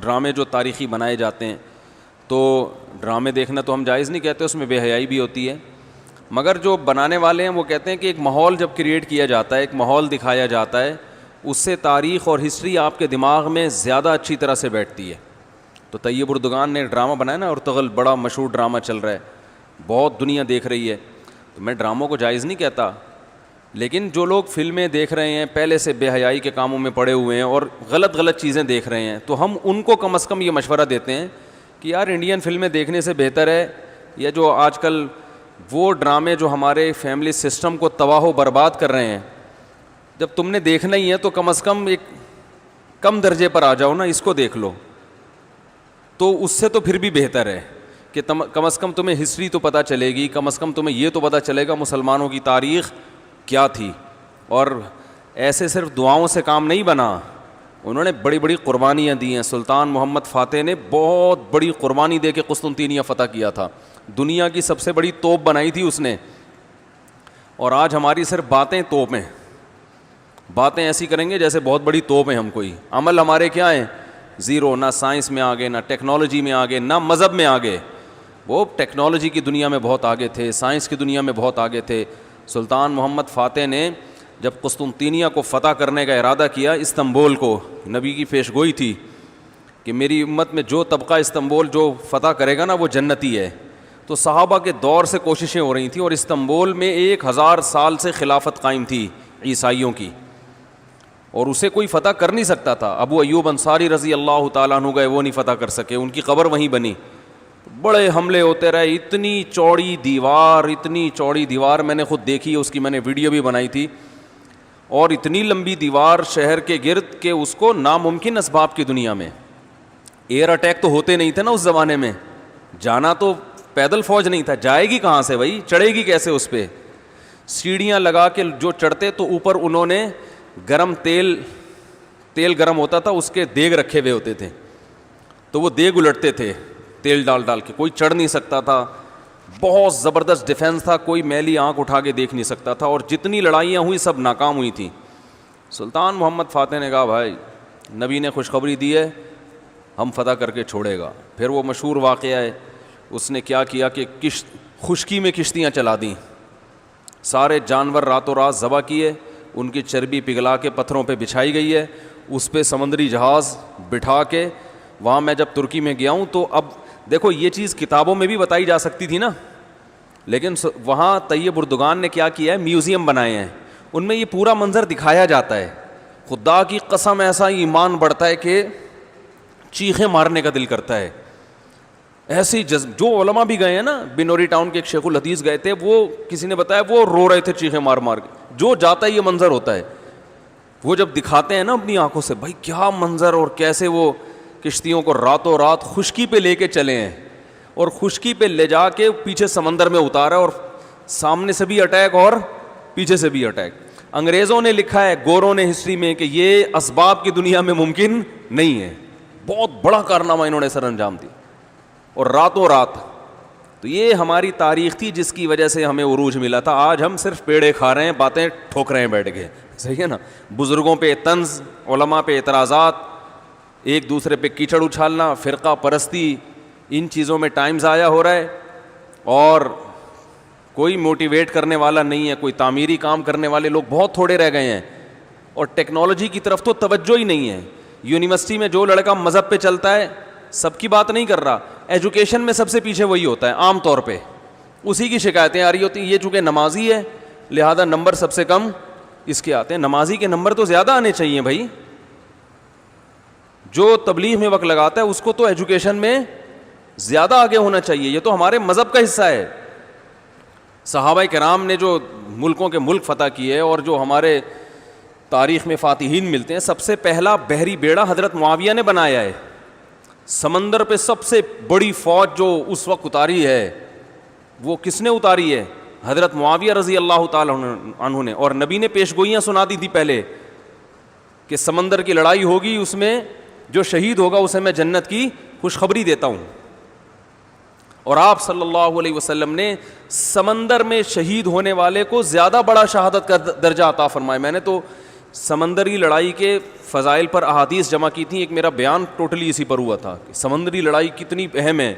ڈرامے جو تاریخی بنائے جاتے ہیں، تو ڈرامے دیکھنا تو ہم جائز نہیں کہتے، اس میں بے حیائی بھی ہوتی ہے، مگر جو بنانے والے ہیں وہ کہتے ہیں کہ ایک ماحول جب کریٹ کیا جاتا ہے، ایک ماحول دکھایا جاتا ہے، اس سے تاریخ اور ہسٹری آپ کے دماغ میں زیادہ اچھی طرح سے بیٹھتی ہے۔ تو طیب اردگان نے ڈرامہ بنایا نا، ارطغرل، بڑا مشہور ڈرامہ چل رہا ہے، بہت دنیا دیکھ رہی ہے، تو میں ڈراموں کو جائز نہیں کہتا، لیکن جو لوگ فلمیں دیکھ رہے ہیں پہلے سے بے حیائی کے کاموں میں پڑے ہوئے ہیں اور غلط غلط چیزیں دیکھ رہے ہیں، تو ہم ان کو کم از کم یہ مشورہ دیتے ہیں کہ یار انڈین فلمیں دیکھنے سے بہتر ہے، یا جو آج کل وہ ڈرامے جو ہمارے فیملی سسٹم کو تباہ و برباد کر رہے ہیں، جب تم نے دیکھنا ہی ہے تو کم از کم ایک کم درجے پر آ جاؤ نا، اس کو دیکھ لو، تو اس سے تو پھر بھی بہتر ہے کہ کم از کم تمہیں ہسٹری تو پتہ چلے گی، کم از کم تمہیں یہ تو پتہ چلے گا مسلمانوں کی تاریخ کیا تھی۔ اور ایسے صرف دعاؤں سے کام نہیں بنا، انہوں نے بڑی بڑی قربانیاں دی ہیں۔ سلطان محمد فاتح نے بہت بڑی قربانی دے کے قسطنطینیہ فتح کیا تھا، دنیا کی سب سے بڑی توپ بنائی تھی اس نے، اور آج ہماری صرف باتیں توپ ہیں، باتیں ایسی کریں گے جیسے بہت بڑی توپ ہیں ہم، کوئی عمل ہمارے کیا ہیں؟ زیرو، نہ سائنس میں آگے، نہ ٹیکنالوجی میں آگے، نہ مذہب میں آگے۔ وہ ٹیکنالوجی کی دنیا میں بہت آگے تھے، سائنس کی دنیا میں بہت آگے تھے۔ سلطان محمد فاتح نے جب قسطنطینیہ کو فتح کرنے کا ارادہ کیا، استنبول کو، نبی کی پیشگوئی تھی کہ میری امت میں جو طبقہ استنبول جو فتح کرے گا نا وہ جنتی ہے، تو صحابہ کے دور سے کوششیں ہو رہی تھیں، اور استنبول میں 1000 سال سے خلافت قائم تھی عیسائیوں کی، اور اسے کوئی فتح کر نہیں سکتا تھا۔ ابو ایوب انصاری رضی اللہ تعالیٰ عنہ گئے، وہ نہیں فتح کر سکے، ان کی قبر وہیں بنی، بڑے حملے ہوتے رہے، اتنی چوڑی دیوار میں نے خود دیکھی ہے، اس کی میں نے ویڈیو بھی بنائی تھی، اور اتنی لمبی دیوار شہر کے گرد کہ اس کو ناممکن اسباب کی دنیا میں، ایئر اٹیک تو ہوتے نہیں تھے نا اس زمانے میں، جانا تو پیدل فوج نہیں تھا، جائے گی کہاں سے بھائی، چڑھے گی کیسے اس پہ؟ سیڑھیاں لگا کے جو چڑھتے تو اوپر انہوں نے گرم تیل گرم ہوتا تھا، اس کے دیگ رکھے ہوئے ہوتے تھے، تو وہ دیگ الٹتے تھے تیل ڈال کے، کوئی چڑھ نہیں سکتا تھا، بہت زبردست ڈیفنس تھا، کوئی میلی آنکھ اٹھا کے دیکھ نہیں سکتا تھا، اور جتنی لڑائیاں ہوئی سب ناکام ہوئی تھیں۔ سلطان محمد فاتح نے کہا بھائی نبی نے خوشخبری دی ہے، ہم فتح کر کے چھوڑے گا۔ پھر وہ مشہور واقعہ ہے، اس نے کیا کیا کہ خشکی میں کشتیاں چلا دیں، سارے جانور راتوں رات ذبح کیے، ان کی چربی پگھلا کے پتھروں پہ بچھائی گئی ہے، اس پہ سمندری جہاز بٹھا کے، وہاں میں جب ترکی میں گیا ہوں تو اب دیکھو یہ چیز کتابوں میں بھی بتائی جا سکتی تھی نا، لیکن وہاں طیب اردگان نے کیا کیا ہے، میوزیم بنائے ہیں، ان میں یہ پورا منظر دکھایا جاتا ہے۔ خدا کی قسم ایسا ایمان بڑھتا ہے کہ چیخیں مارنے کا دل کرتا ہے، ایسی جو علماء بھی گئے ہیں نا، بنوری ٹاؤن کے ایک شیخ الحدیث گئے تھے، وہ کسی نے بتایا وہ رو رہے تھے چیخیں مار مار کے، جو جاتا ہے یہ منظر ہوتا ہے، وہ جب دکھاتے ہیں نا اپنی آنکھوں سے، بھائی کیا منظر، اور کیسے وہ کشتیوں کو راتوں رات خشکی پہ لے کے چلے ہیں، اور خشکی پہ لے جا کے پیچھے سمندر میں اتارا، اور سامنے سے بھی اٹیک اور پیچھے سے بھی اٹیک۔ انگریزوں نے لکھا ہے، گوروں نے ہسٹری میں، کہ یہ اسباب کی دنیا میں ممکن نہیں ہے، بہت بڑا کارنامہ انہوں نے سر انجام دی، اور راتوں رات۔ تو یہ ہماری تاریخ تھی جس کی وجہ سے ہمیں عروج ملا تھا۔ آج ہم صرف پیڑے کھا رہے ہیں، باتیں ٹھوک رہے ہیں بیٹھ کے، صحیح ہے نا؟ بزرگوں پہ طنز، علماء پہ اعتراضات، ایک دوسرے پہ کیچڑ اچھالنا، فرقہ پرستی، ان چیزوں میں ٹائم ضائع ہو رہا ہے، اور کوئی موٹیویٹ کرنے والا نہیں ہے، کوئی تعمیری کام کرنے والے لوگ بہت تھوڑے رہ گئے ہیں، اور ٹیکنالوجی کی طرف تو توجہ ہی نہیں ہے۔ یونیورسٹی میں جو لڑکا مذہب پہ چلتا ہے، سب کی بات نہیں کر رہا، ایجوکیشن میں سب سے پیچھے وہی ہوتا ہے، عام طور پہ اسی کی شکایتیں آ رہی ہوتی ہیں، یہ چونکہ نمازی ہے لہذا نمبر سب سے کم اس کے آتے ہیں۔ نمازی کے نمبر تو زیادہ آنے چاہیے بھائی، جو تبلیغ میں وقت لگاتا ہے اس کو تو ایجوکیشن میں زیادہ آگے ہونا چاہیے، یہ تو ہمارے مذہب کا حصہ ہے۔ صحابہ کرام نے جو ملکوں کے ملک فتح کیے، اور جو ہمارے تاریخ میں فاتحین ملتے ہیں، سب سے پہلا بحری بیڑا حضرت معاویہ نے بنایا ہے۔ سمندر پہ سب سے بڑی فوج جو اس وقت اتاری ہے وہ کس نے اتاری ہے؟ حضرت معاویہ رضی اللہ تعالیٰ عنہ نے، اور نبی نے پیشگوئیاں سنا دی تھی پہلے کہ سمندر کی لڑائی ہوگی، اس میں جو شہید ہوگا اسے میں جنت کی خوشخبری دیتا ہوں، اور آپ صلی اللہ علیہ وسلم نے سمندر میں شہید ہونے والے کو زیادہ بڑا شہادت کا درجہ عطا فرمایا۔ میں نے تو سمندری لڑائی کے فضائل پر احادیث جمع کی تھیں. ایک میرا بیان ٹوٹلی اسی پر ہوا تھا کہ سمندری لڑائی کتنی اہم ہے.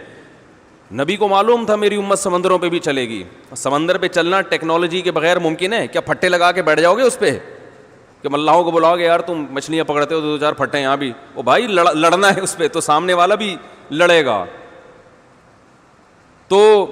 نبی کو معلوم تھا میری امت سمندروں پہ بھی چلے گی. سمندر پہ چلنا ٹیکنالوجی کے بغیر ممکن ہے کیا؟ پھٹے لگا کے بیٹھ جاؤ گے اس پہ کہ ملاحوں کو بلاؤ گے یار تم مچھلیاں پکڑتے ہو دو چار پھٹے یہاں بھی؟ او بھائی لڑنا ہے اس پہ تو سامنے والا بھی لڑے گا. تو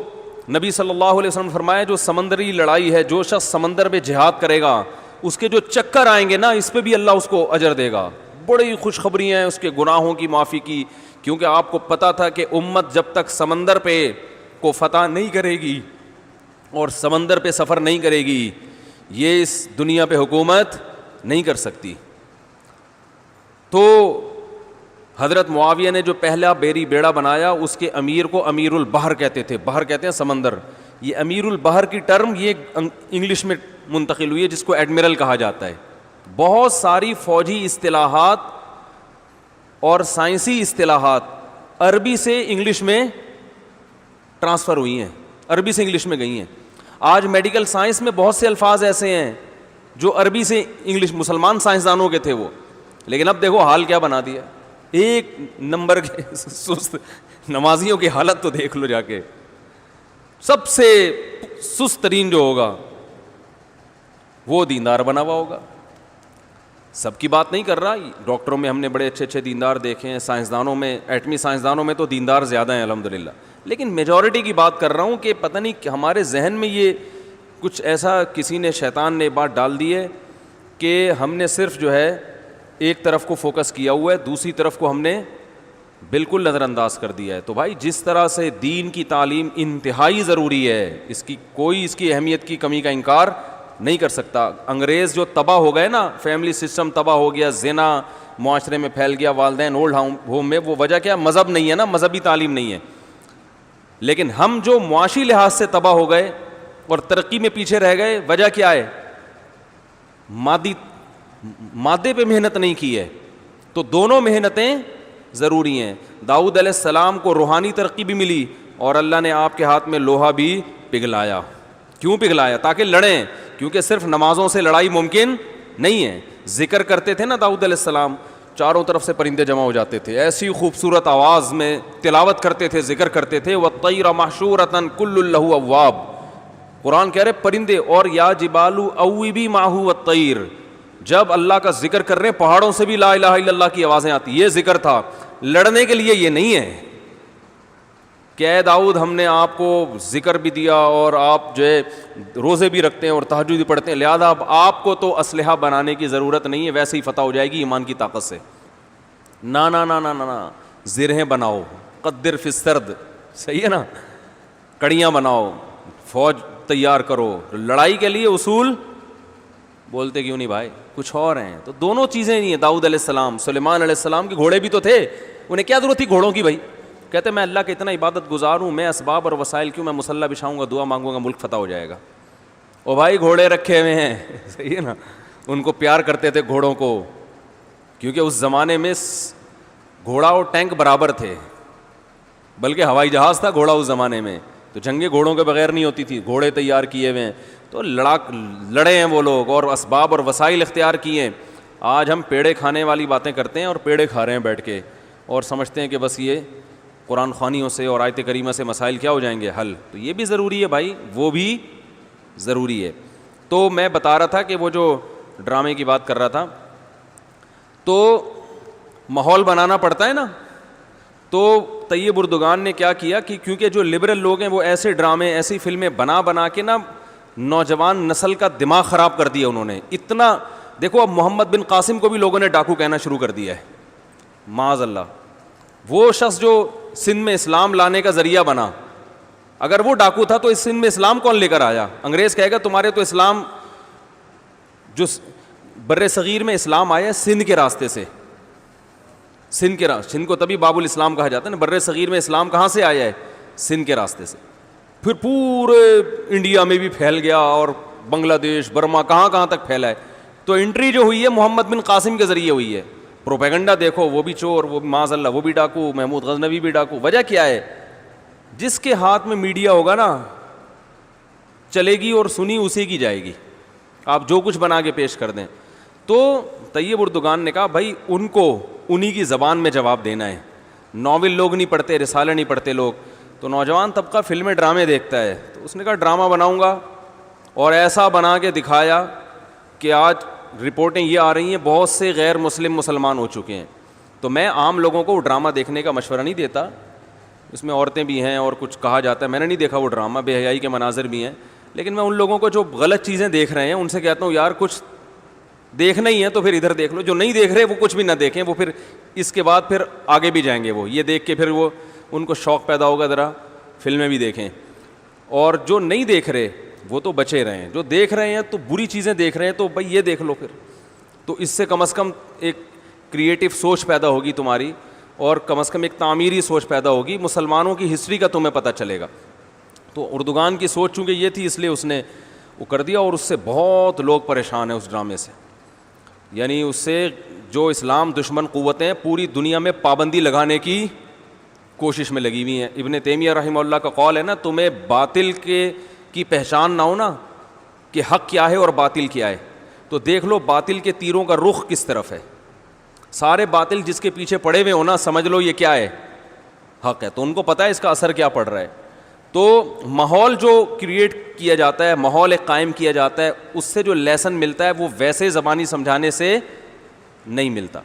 نبی صلی اللہ علیہ وسلم نے فرمایا جو سمندری لڑائی ہے, جو شخص سمندر میں جہاد کرے گا اس کے جو چکر آئیں گے نا اس پہ بھی اللہ اس کو اجر دے گا. بڑی خوشخبری ہیں اس کے گناہوں کی معافی کی, کیونکہ آپ کو پتا تھا کہ امت جب تک سمندر پہ کو فتح نہیں کرے گی اور سمندر پہ سفر نہیں کرے گی یہ اس دنیا پہ حکومت نہیں کر سکتی. تو حضرت معاویہ نے جو پہلا بیری بیڑا بنایا اس کے امیر کو امیر البحر کہتے تھے. بحر کہتے ہیں سمندر. یہ امیر البحر کی ٹرم یہ انگلش میں منتقل ہوئی ہے جس کو ایڈمرل کہا جاتا ہے. بہت ساری فوجی اصطلاحات اور سائنسی اصطلاحات عربی سے انگلش میں ٹرانسفر ہوئی ہیں, عربی سے انگلش میں گئی ہیں. آج میڈیکل سائنس میں بہت سے الفاظ ایسے ہیں جو عربی سے انگلش, مسلمان سائنسدانوں کے تھے وہ, لیکن اب دیکھو حال کیا بنا دیا. ایک نمبر کے سست نمازیوں کی حالت تو دیکھ لو جا کے. سب سے سست ترین جو ہوگا وہ دیندار بنا ہوا ہوگا. سب کی بات نہیں کر رہا, ڈاکٹروں میں ہم نے بڑے اچھے اچھے دیندار دیکھے ہیں, سائنسدانوں میں, ایٹمی سائنسدانوں میں تو دیندار زیادہ ہیں الحمدللہ, لیکن میجورٹی کی بات کر رہا ہوں کہ پتہ نہیں ہمارے ذہن میں یہ کچھ ایسا کسی نے, شیطان نے بات ڈال دی ہے کہ ہم نے صرف جو ہے ایک طرف کو فوکس کیا ہوا ہے, دوسری طرف کو ہم نے بالکل نظر انداز کر دیا ہے. تو بھائی جس طرح سے دین کی تعلیم انتہائی ضروری ہے, اس کی کوئی اس کی اہمیت کی کمی کا انکار نہیں کر سکتا. انگریز جو تباہ ہو گئے نا, فیملی سسٹم تباہ ہو گیا, زنا معاشرے میں پھیل گیا, والدین اولڈ ہوم میں, وہ وجہ کیا؟ مذہب نہیں ہے نا, مذہبی تعلیم نہیں ہے. لیکن ہم جو معاشی لحاظ سے تباہ ہو گئے اور ترقی میں پیچھے رہ گئے, وجہ کیا ہے؟ مادے پہ محنت نہیں کی ہے. تو دونوں محنتیں ضروری ہیں. داؤد علیہ السلام کو روحانی ترقی بھی ملی اور اللہ نے آپ کے ہاتھ میں لوہا بھی پگھلایا. کیوں پگھلایا؟ تاکہ لڑیں, کیونکہ صرف نمازوں سے لڑائی ممکن نہیں ہے. ذکر کرتے تھے نا داؤد علیہ السلام, چاروں طرف سے پرندے جمع ہو جاتے تھے, ایسی خوبصورت آواز میں تلاوت کرتے تھے, ذکر کرتے تھے. وَالطَّيْرَ مَحْشُورَةً كُلٌّ لَهُ أَوَّابٌ, قرآن کہہ رہے پرندے, اور یا جبالُ أَوِّبِي مَعَهُ وَالطَّيْرُ, جب اللہ کا ذکر کر رہے ہیں پہاڑوں سے بھی لا الہ الا اللہ کی آوازیں آتی. یہ ذکر تھا, لڑنے کے لیے یہ نہیں ہے کہ اے داؤد ہم نے آپ کو ذکر بھی دیا اور آپ جو ہے روزے بھی رکھتے ہیں اور تہجد بھی پڑھتے ہیں, لہذا اب آپ کو تو اسلحہ بنانے کی ضرورت نہیں ہے, ویسے ہی فتح ہو جائے گی ایمان کی طاقت سے. نا نا نا نا نا, زرہیں بناؤ, قدر فی السرد, صحیح ہے نا, کڑیاں بناؤ, فوج تیار کرو, لڑائی کے لیے اصول بولتے کیوں نہیں بھائی, کچھ اور ہیں. تو دونوں چیزیں نہیں ہیں. داؤد علیہ السلام, سلیمان علیہ السلام کے گھوڑے بھی تو تھے, انہیں کیا ضرورت تھی گھوڑوں کی بھائی؟ کہتے میں اللہ کا اتنا عبادت گزار ہوں, میں اسباب اور وسائل کیوں, میں مصلی بچھاؤں گا, دعا مانگوں گا, ملک فتح ہو جائے گا. او بھائی گھوڑے رکھے ہوئے ہیں, صحیح ہے نا, ان کو پیار کرتے تھے گھوڑوں کو, کیونکہ اس زمانے میں گھوڑا اور ٹینک برابر تھے, بلکہ ہوائی جہاز تھا گھوڑا اس زمانے میں, تو جنگیں گھوڑوں کے بغیر نہیں ہوتی تھی, گھوڑے تیار کیے ہوئے ہیں. تو لڑے ہیں وہ لوگ اور اسباب اور وسائل اختیار کیے ہیں. آج ہم پیڑے کھانے والی باتیں کرتے ہیں اور پیڑے کھا رہے ہیں بیٹھ کے, اور سمجھتے ہیں کہ بس یہ قرآن خوانیوں سے اور آیت کریمہ سے مسائل کیا ہو جائیں گے حل. تو یہ بھی ضروری ہے بھائی, وہ بھی ضروری ہے. تو میں بتا رہا تھا کہ وہ جو ڈرامے کی بات کر رہا تھا, تو ماحول بنانا پڑتا ہے نا. تو طیب اردگان نے کیا کیا کہ کیونکہ جو لبرل لوگ ہیں وہ ایسے ڈرامے, ایسی فلمیں بنا کے نا نوجوان نسل کا دماغ خراب کر دیا انہوں نے. اتنا دیکھو, اب محمد بن قاسم کو بھی لوگوں نے ڈاکو کہنا شروع کر دیا ہے, معاذ اللہ. وہ شخص جو سندھ میں اسلام لانے کا ذریعہ بنا, اگر وہ ڈاکو تھا تو اس سندھ میں اسلام کون لے کر آیا؟ انگریز کہے گا تمہارے تو اسلام, جو بر صغیر میں اسلام آیا ہے سندھ کے راستے سے, سندھ کو تبھی باب الاسلام کہا جاتا ہے نا. بر صغیر میں اسلام کہاں سے آیا ہے؟ سندھ کے راستے سے. پھر پورے انڈیا میں بھی پھیل گیا اور بنگلہ دیش, برما, کہاں کہاں تک پھیلا ہے. تو انٹری جو ہوئی ہے محمد بن قاسم کے ذریعے ہوئی ہے. پروپیگنڈا دیکھو, وہ بھی چور, وہ بھی معاذ اللہ وہ بھی ڈاکو, محمود غزنوی بھی ڈاکو. وجہ کیا ہے؟ جس کے ہاتھ میں میڈیا ہوگا نا چلے گی اور سنی اسی کی جائے گی, آپ جو کچھ بنا کے پیش کر دیں. تو طیب اردگان نے کہا بھائی ان کو انہی کی زبان میں جواب دینا ہے, ناول لوگ نہیں پڑھتے, رسالہ نہیں پڑھتے لوگ. تو نوجوان طبقہ فلمیں ڈرامے دیکھتا ہے, تو اس نے کہا ڈرامہ بناؤں گا, اور ایسا بنا کے دکھایا کہ آج رپورٹیں یہ آ رہی ہیں بہت سے غیر مسلم مسلمان ہو چکے ہیں. تو میں عام لوگوں کو وہ ڈرامہ دیکھنے کا مشورہ نہیں دیتا, اس میں عورتیں بھی ہیں اور کچھ کہا جاتا ہے, میں نے نہیں دیکھا وہ ڈرامہ, بے حیائی کے مناظر بھی ہیں, لیکن میں ان لوگوں کو جو غلط چیزیں دیکھ رہے ہیں ان سے کہتا ہوں یار کچھ دیکھنا ہی ہے تو پھر ادھر دیکھ لو, جو نہیں دیکھ رہے وہ کچھ بھی نہ دیکھیں, وہ پھر اس کے بعد پھر آگے بھی جائیں گے, وہ یہ دیکھ کے پھر وہ ان کو شوق پیدا ہوگا ذرا فلمیں بھی دیکھیں. اور جو نہیں دیکھ رہے وہ تو بچے رہیں, جو دیکھ رہے ہیں تو بری چیزیں دیکھ رہے ہیں تو بھائی یہ دیکھ لو پھر, تو اس سے کم از کم ایک کریٹیو سوچ پیدا ہوگی تمہاری, اور کم از کم ایک تعمیری سوچ پیدا ہوگی, مسلمانوں کی ہسٹری کا تمہیں پتہ چلے گا. تو اردگان کی سوچ چونکہ یہ تھی اس لیے اس نے وہ کر دیا, اور اس سے بہت لوگ پریشان ہیں اس ڈرامے سے. یعنی اس سے جو اسلام دشمن قوتیں پوری دنیا میں پابندی لگانے کی کوشش میں لگی ہوئی ہیں. ابن تیمیہ رحمہ اللہ کا قول ہے نا, تمہیں باطل کی پہچان نہ ہو نا کہ حق کیا ہے اور باطل کیا ہے, تو دیکھ لو باطل کے تیروں کا رخ کس طرف ہے. سارے باطل جس کے پیچھے پڑے ہوئے ہو نا, سمجھ لو یہ کیا ہے, حق ہے, تو ان کو پتہ ہے اس کا اثر کیا پڑ رہا ہے. تو ماحول جو کریٹ کیا جاتا ہے, ماحول ایک قائم کیا جاتا ہے, اس سے جو لیسن ملتا ہے وہ ویسے زبانی سمجھانے سے نہیں ملتا.